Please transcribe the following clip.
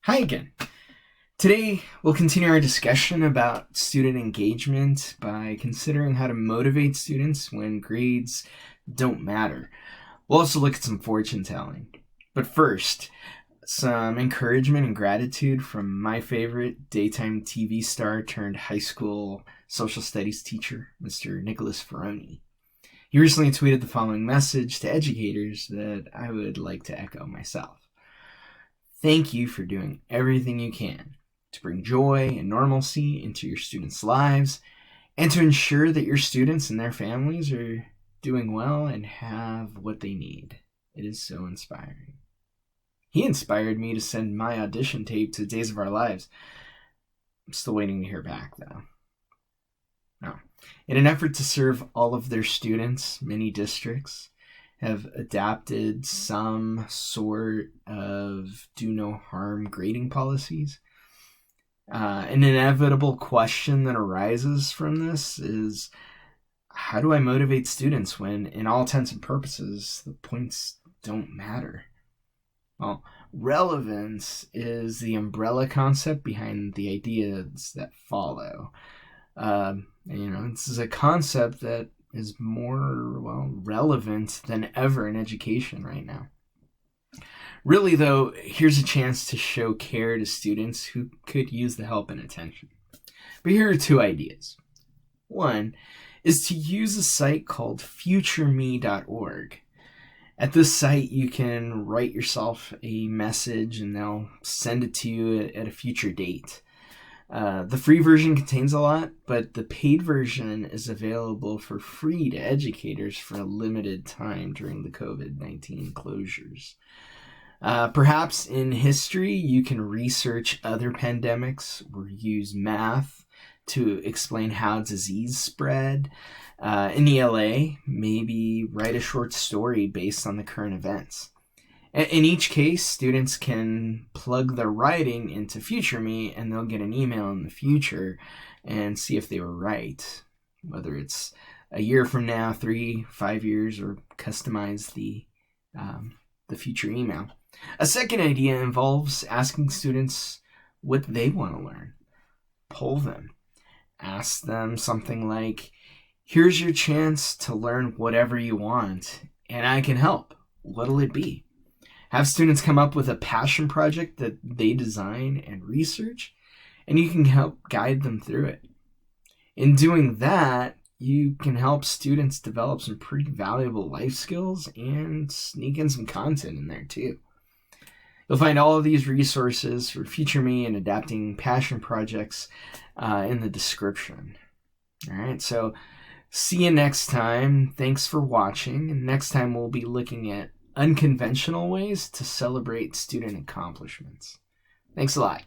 Hi again. Today, we'll continue our discussion about student engagement by considering how to motivate students when grades don't matter. We'll also look at some fortune telling. But first, some encouragement and gratitude from my favorite daytime TV star turned high school social studies teacher, Mr. Nicholas Ferroni. He recently tweeted the following message to educators that I would like to echo myself. Thank you for doing everything you can to bring joy and normalcy into your students' lives and to ensure that your students and their families are doing well and have what they need. It is so inspiring. He inspired me to send my audition tape to Days of Our Lives. I'm still waiting to hear back, though. Now, in an effort to serve all of their students, many districts have adapted some sort of do no harm grading policies. An inevitable question that arises from this is, how do I motivate students when, in all intents and purposes, the points don't matter? Well, relevance is the umbrella concept behind the ideas that follow. This is a concept that is more, relevant than ever in education right now. Really, though, here's a chance to show care to students who could use the help and attention. But here are two ideas. One is to use a site called FutureMe.org. At this site, you can write yourself a message and they'll send it to you at a future date. The free version contains a lot, but the paid version is available for free to educators for a limited time during the COVID-19 closures. Perhaps in history, you can research other pandemics or use math to explain how disease spread. In ELA, maybe write a short story based on the current events. In each case, students can plug their writing into FutureMe and they'll get an email in the future and see if they were right. Whether it's a year from now, 3, 5 years, or customize the future email. A second idea involves asking students what they want to learn. Poll them. Ask them something like, here's your chance to learn whatever you want, and I can help. What'll it be? Have students come up with a passion project that they design and research, and you can help guide them through it. In doing that, you can help students develop some pretty valuable life skills and sneak in some content in there too. You'll find all of these resources for FutureMe and adapting passion projects in the description. All right, so see you next time. Thanks for watching. And next time we'll be looking at unconventional ways to celebrate student accomplishments. Thanks a lot.